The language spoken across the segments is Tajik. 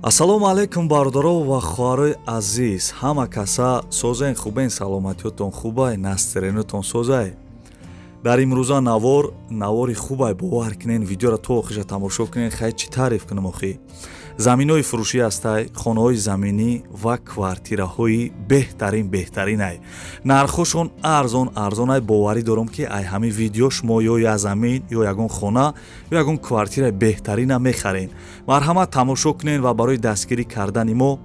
ассалому алайкум бародаро ва хоҳарои азиз. ҳама каса созен хубен, саломатиётон хубай, настеренутон созай. дар имрӯза навори хубай бовар кунен, видеоро то охиша тамошо кунен. хай чӣ таъриф кунам охи. заминҳои фурӯшӣ ҳастай, хонаҳои заминӣ ва квартираҳои беҳтаринай. нархҳошон арзонай. боварӣ дорам ки ай ҳамин видео шумо ё я замин ё ягон хона ё ягон квартираи беҳтарина мехарен. марҳамат тамошо кунен ва барои дастгирӣ кардани мо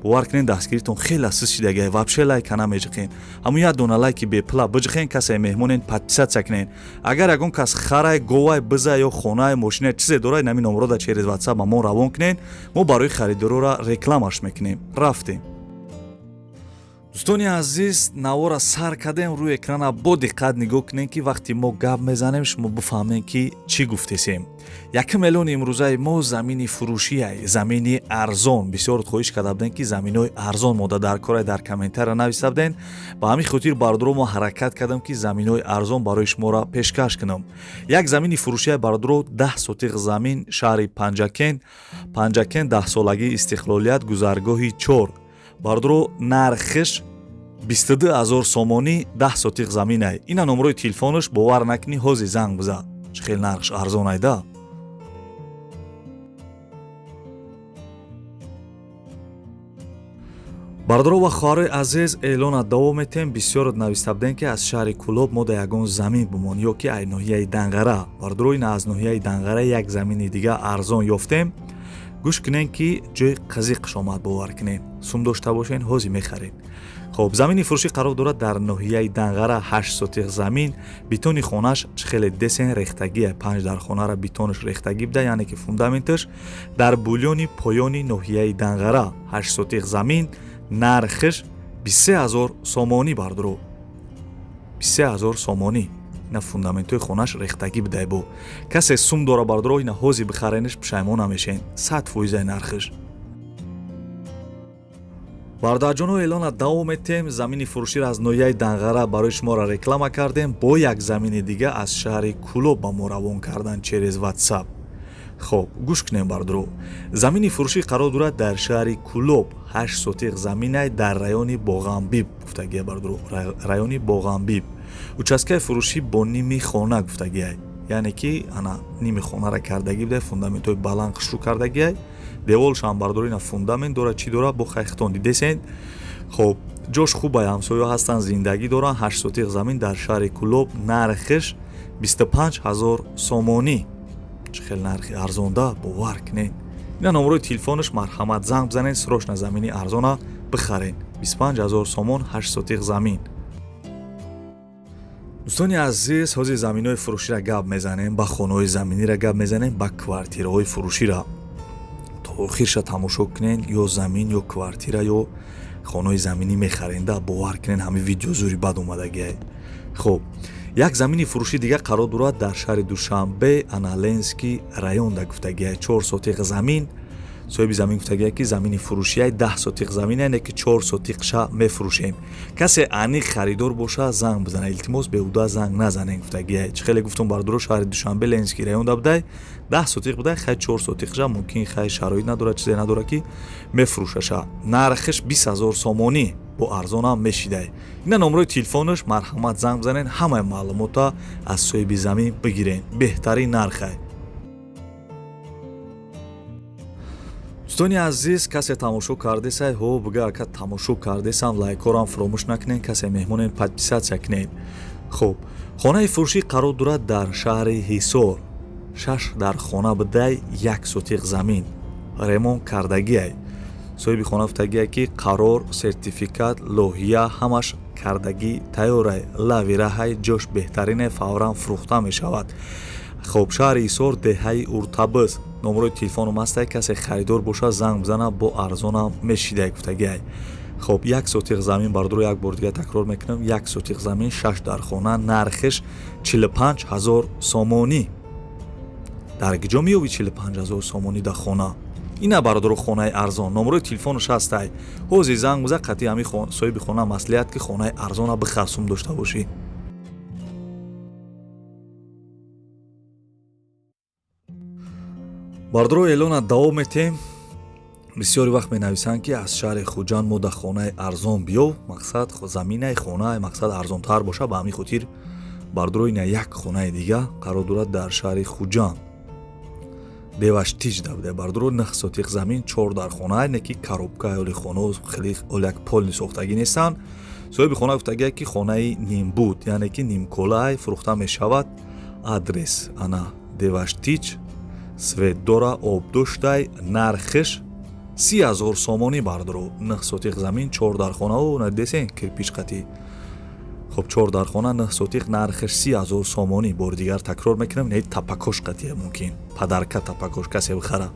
бовар кунен дастгиритон хеле сиз шидагай. вабше лайка намеҷиқен. ҳамун як дона лайки бепла биҷиқен, касе меҳмонен подписатсия кунен. агар ягон кас харай, говай, бизай ё хонае, мошинае чизе дорад, намин номрода через WhatsApp ба мо равон кунен. мо барои харидорора рекламаш мекунем. рафтем. дӯстони азиз, навора сар кардем рӯи экрана. бо диққат нигоҳ кунен ки вақти мо гап мезанем шумо бифаҳмем ки чӣ гуфтесем. 1 миллион имрӯзаи мо замини фурӯшиай, замини арзон. бисёр хоҳиш карда будем ки заминҳои арзон мода дар корай дар комментария нависта будем. ба ҳамин хотир бародаро мо ҳаракат кардам ки заминҳои арзон барои шуморо пешкаш кунам. як замини фурӯшиай бародаро 10 сотиқ замин, шаҳри Панҷакен 10-солагии истиқлолият, гузаргоҳи 4. бародаро нархиш 22 000 сомонӣ 10 сотиқ заминай. ина номрои телефонаш, бовар накунӣ, ҳозир занг биза. чӣ хел нархш арзонайда. бародаро ва хоҳарои азиз, эълона давом метем. бисёрот нависта будем ки аз шаҳри Кӯлоб мо да ягон замин бимон ё ки ай ноҳияи Данғара. бародаро ина аз ноҳияи Данғара як замини дига арзон ёфтем. гӯш кунен ки ҷои қазиқш омад, бовар кунен. сум дошта бошен, ҳозир мехарен. хоб, замини фурӯшӣ қарор дорад дар ноҳияи Данғара. 8 сотиқ замин, битони хонаш чихеле десен рехтагия, 5 дар хонара битонаш рехтагӣ буда, яъне ки фундаменташ дар булёни поёни ноҳияи Данғара. 8 сотиқ замин, нархиш 23 000 сомонӣ. бародаро 23 000 сомонӣ. ина фундаментои хонаш рехтагӣ будай бо. касе сум дора бародаро, ина ҳозир бихарениш пушаймон намешен. 100% нархиш. бародарҷоно, эълона давом метем. замини фурӯширо аз ноҳияи Данғара барои шуморо реклама кардем. бо як замини дига аз шаҳри Кӯлоб ба мо равон кардан через WhatsApp. хоб, гӯш кунем бародаро. замини фурӯшӣ қарор дорад дар шаҳри Кӯлоб. 8 сотиқ заминай дар райони Боғамбиб гуфтагия бародаро. райони Боғамбиб. участкаи фурӯшӣ бо ними хона гуфтагиай, яъне ки ана ними хонара кардагӣ буда, фундаментҳои баланд хушрӯ кардагиай. деволшам бародаро ина фундамент дора, чӣ дора, бо хайхтон дидесен. хоб, ҷош хубай, ҳамсоё ҳастан, зиндагӣ доран. 8 сотиқ замин дар шаҳри Кӯлоб, нархиш 25 000 сомонӣ. чӣ хел нархи арзонда, бовар кунен. ина номрои телефонаш, марҳамат занг бизанен, срочна замини арзона бихарен. 25 000 сомон, 8 сотиқ замин. дӯстони азиз, ҳозир заминҳои фурӯширо гап мезанем, ба хонаҳои заминиро гап мезанем, ба квартираҳои фурӯширо. то охирша тамошо кунен, ё замин ё квартира ё хонаҳои заминӣ мехаренда, бовар кунен ҳамин видео зури бад омадагиай. хоб, як замини фурӯши дига қарор дорад дар шаҳри Душанбе, Аналенский район да гуфтагиай. 4 сотиқ замин. соҳиби замин гуфтагиай ки замини фурӯшиай 10 сотиқ замин, яъне ки 4 сотиқша мефурӯшем. касе аниқ харидор боша занг бизана, илтимос беҳуда занг назанен гуфтагиай. чӣ хеле гуфтум бародаро, шаҳри Душанбе, Ленский район да будай, 10 сотиқ будай, хай 4 сотиқша мумкин хай шароит надорад, чизе надорад ки мефурӯшаша. нархиш 20 000 сомонӣ. бо арзонам мешидай. ина номрои телефонаш, марҳамат занг бизанен, ҳамаи маълумота аз соҳиби замин бигирен. беҳтарин нархай. дӯстони азиз, касе тамошо кардесай, ҳо бига ака тамошо кардесам, лайкорам фаромӯш накунен, касе меҳмонен подписатсия кунен. хоб, хонаи фурӯшӣ қарор дорад дар шаҳри Ҳисор. 6 дар хона будай, 1 сотиқ замин, ремонт кардагиай. соҳиби хона гуфтагиай ки қарор, сертификат, лоҳия ҳамаш кардагӣ тайёрай. лавираҳай ҷош беҳтарине, фавран фурӯхта мешавад. хоб, шаҳри Ҳисор, деҳаи Уртабыз. номрои телефоном ҳастай, касе харидор боша занг бизана, бо арзонам мешидай гуфтагиай. хоб, 1 сотиқ замин, бародаро як бор дига такрор мекунам, 1 сотиқ замин, 6 дар хона, нархиш 45 000 сомонӣ. дар киҷо меёбӣ 45 000 сомонӣ да хона? ина бародаро хонаи арзон. номрои телефонаш ҳастай, ҳозир занг биза, қатъи ҳамин соҳиби хона маслиҳат ки хонаи арзона бихар, сум дошта бошӣ. бародаро эълона давом метем. бисёри вақт менависанд ки аз шаҳри хуҷанд мо дар хонаи арзон биёв, мақсад заминаи хонаи мақсад арзонтар боша. ба ҳамин хотир бардуро ина як хонаи дига қарор дорад дар шаҳри хуҷанд деваштич давда бардуро 9 сотиқ замин 4 дар хона не ки коробка ёли хоно хеле оляк полни сохтагӣ нестанд. соҳиби хона гуфтагия ки хонаи нимбуд яъне ки нимколай фурӯхта мешавад. адрес ана деваштич свет дора об доштай нархиш 30,000 сомонӣ бардуро 9 сотиқ замин 4 дар хонау надесен кирпич қати. خب 4 در خانه 9 سوتیق نرخش 30,000 سومانی. بار دیگر تکرار میکنم نه تپکوش قطعه ممکن پدرکه تپکوش کسی بخره.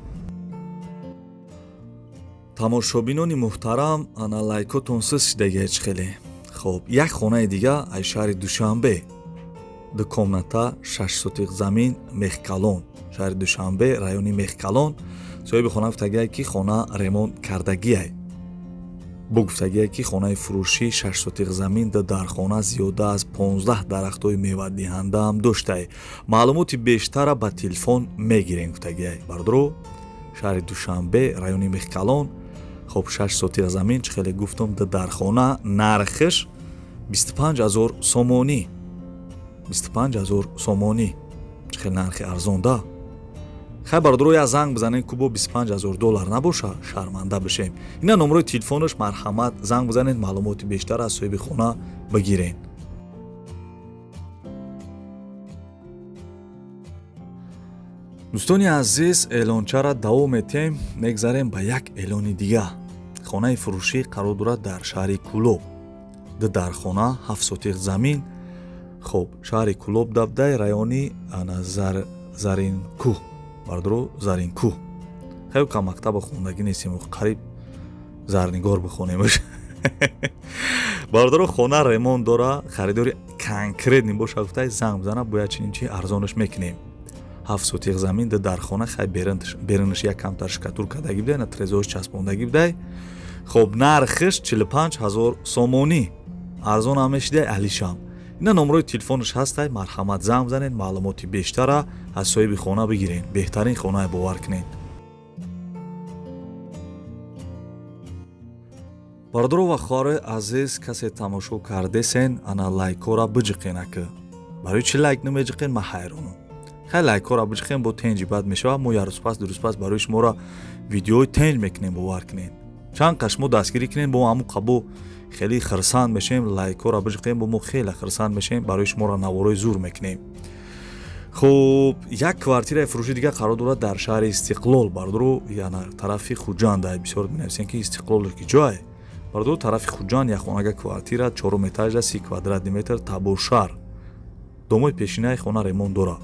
тамошобинони муҳтарам, ана лайкотон сис дегач хеле. Хоб, як хонаи дига ай шаҳри Душанбе. Ду комната 6 сотиқ замин Мехкалон. Шаҳри Душанбе, райони Мехкалон. соҳиби хона гуфтагия ки хона ремонт кардагиай. бо гуфтагие ки хонаи фурӯшӣ 6 сотиқ замин дар хона зиёда аз 15 дарахтҳои мевадиҳандаам доштае. маълумоти бештара ба телефон мегирем гуфтагие. бардуро шаҳри Душанбе, райони Мехкалон. хоб 6 сотиқ замин чӣ хеле гуфтам дар хона нархиш 25,000 сомонӣ. 25,000 сомонӣ. чӣ хеле нархи арзонда. хай бардуро я занг бизанем ки бо $25,000 набоша, шарманда бишем. ина номерои телефонаш марҳамат занг бизанед, маълумоти бештар аз соҳиби хона бигирен. дӯстони азиз, эълончара давом метем. мегзарем ба як эълони дига. хонаи фурӯшӣ қарор дорад дар шаҳри Кӯлоб. дар хона 7 сотиқ замин. хоб, шаҳри Кӯлоб dabдай райони Заринкӯҳ. бардуро Заринкӯҳ. хеле кам мактаба хондагӣ нестем, қариб зарнигор бихонем. бардуро хона ремонт дора, харидори конкретни боша гуфтай занг бизана, бояд чинин чи арзонаш мекунем. 7 сотиқ замин дар хона хай берунаш як камтар шкатур кардагӣ будай, на трезош часпондагӣ будай. хоб, нархиш 45,000 сомонӣ. арзон ҳам мешидай алишам. ина номерои телефонаш ҳастай, марҳамат занг бизанед, маълумоти бештара аз соҳиби хона бигирен. беҳтарин хонае бовар кунед. бардуро ва хоҳари азиз, касе тамошо кардесен, ана лайкора биҷиқен ака. барои чӣ лайк намеҷиқен, ма ҳайронам. хай лайкора биҷиқен, бо тенҷи бад мешавад. мо ярӯзпас дурӯзпас барои шуморо видеои тенҷ мекунем, бовар кунед. чанд қаш мо дастгирӣ кунем, бо ҳамун қабо хеле хирсанд мешем, лайкора биҷиқем, бо мо хеле хирсанд мешем, барои шуморо наворои зур мекунем. хуб, як квартираи фурӯши дига қарор дорад дар шаҳри Истиқлол. бардуро яна тарафи Хуҷанд. бисёр менависен ки Истиқлол ки ҷое. бардуро тарафи Хуҷанд як хонага квартира 4 этажа 30 квадратни метр табошар. домои пешинаи хона ремонт дора.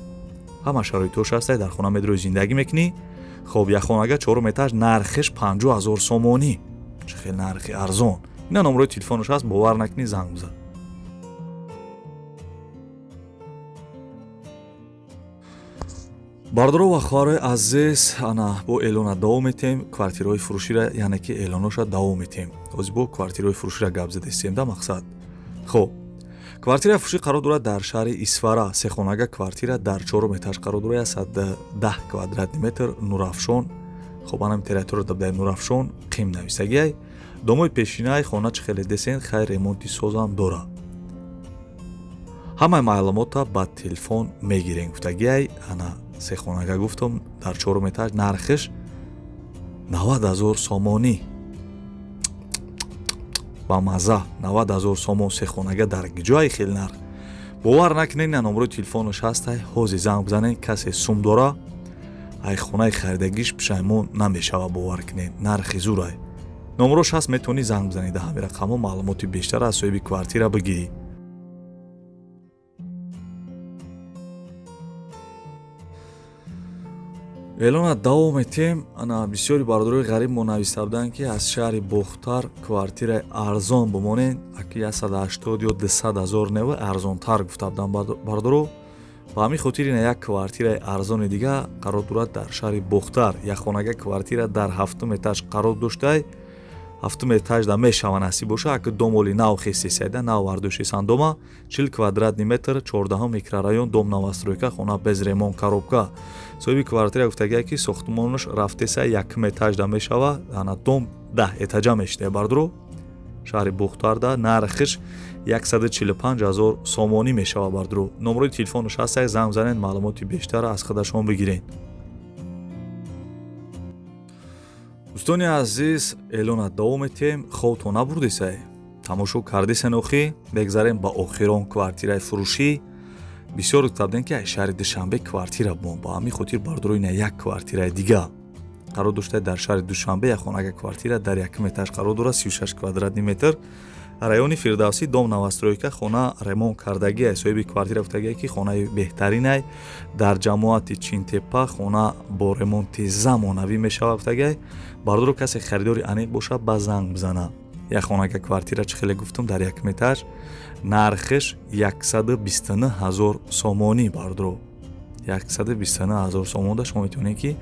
ҳама шароитош ҳастай, дар хона медрои зиндагӣ мекунӣ. хоб, як хонага 4 этаж нархиш 50,000 сомонӣ. чӣ хел нархи арзон. ина номерои телефонаш ҳаст, бовар накунӣ, занг бизан. бардуро ва хоҳари азиз, ана бо эълона давом метем. квартираҳои фурӯширо, яъне ки эълоноша давом метем. ҳозир бо квартираҳои фурӯширо гап задастем да мақсад. хоб, квартираи фурӯшӣ қарор дорад дар шаҳри Исфара. сехонага квартира дар 4 этаж қарор дорад, 110 квадратни метр, Нурафшон. хоб, анам территория dabdai Нурафшон қим нависагиай. домои пешинаи хона чӣ хеле десен, хай ремонти созам дора. ҳамаи маълумота ба телефон мегирем гуфтагиай. ана сехонага гуфтам дар 4 этаж нархиш 90,000 сомонӣ. ба маза 90,000 сомон сехонага дар гиҷои хеле нарх. бовар накунед, на номерои телефонаш ҳастай, ҳозир занг бизанед. касе сум дора, ай хонаи харидагиш пушаймон намешава, бовар кунед, нархи зурай. номерош ҳаст, метавонӣ занг бизанед. ҳамин рақамҳо маълумоти бештар аз соҳиби квартира бигирӣ. эълона давом метем. ана бисёри бародарои ғариб мо нависта буданд ки аз шаҳри Бохтар квартираи арзон бимонен, аки 180 ё 200,000 нева арзонтар гуфта буданд бародаро. ба ҳамин хотир ина як квартираи арзони дига қарор дорад дар шаҳри Бохтар. як хонага квартира дар 7 этаж қарор доштай, 7 этажда мешава насиб боша, аки домоли нав хисисайда, нав вардушисан дома, 40 квадратный метр, 14 микрорайон, дом новостройка, хона без ремонт, коробка. Соҳиби квартира гуфтагия ки сохтмонаш рафтеса 1 этажда мешава, ана дом 10 этажа мешавад бардро. шаҳри Бухтарда нархиш 145,000 сомонӣ мешава бардро. номери телефонаш ҳастак, занг бизанед, маълумоти бештар аз худашон бигирен. дӯстони азиз, эълона давом метем. хобто набурдисай? тамошо кардисен охӣ? бегзарем ба охирон квартираи фурӯшӣ. бисёр гуфтабдем ки шаҳри Душанбе квартира бон, ба ҳамин хотир бардро ина як квартираи дига қарор доштае. дар шаҳри Душанбе як хонага квартира дар 1 этаж қарор дорад, 36 квадратный метр, райони Фирдавсӣ, дом новостройка, хона ремонт кардагия. соҳиби квартира гуфтагия ки хонаи беҳтаринай дар ҷамоати Чинтепа, хона бо ремонти замонавӣ мешавад гуфтагия. бардро касе харидори аниқ боша ба занг бизана. як хонага квартира чӣ хеле гуфтам дар 1 этаж, нархиш 129,000 сомонӣ бардро. 129,000 сомонда шумо метавонед ки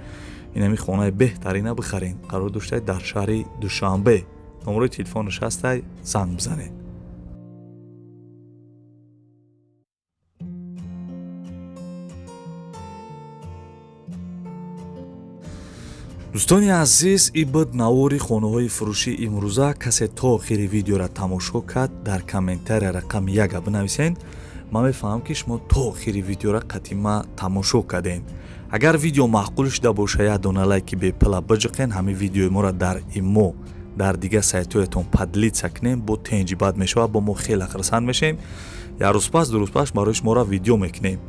инами хонаи беҳтарина бихарен. қарор доштае дар шаҳри Душанбе. номери телефонаш ҳастай, занг бизанед. дӯстони азиз, ин буд навори хонаҳои фурӯшии имрӯза. касе то охири видеоро тамошо кард, дар комментария рақам 1 бинависен. ман мефаҳмам ки шумо то охири видеоро қатъима тамошо кардем. агар видео маъқул шуда боша, як дона лайки бепла биҷиқен. ҳамин видеои моро дар имо дар дига сайтҳоятон падлица кунем, бо тенҷи бад мешавад, бо мо хеле хурсанд мешем. як рӯз пас, 2 рӯз пас барои шуморо видео мекунем.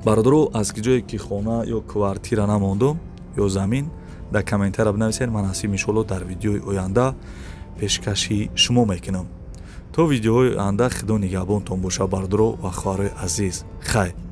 бародаро, аз ки ҷое ки хона ё квартира намондум ё замин, дар комментария бинависед. ман ҳастим иншоалло дар видеои оянда пешкаши шумо мекунам. то видеоҳои оянда худо нигаҳбонтон боша бародаро ва хоҳарои азиз. хайр.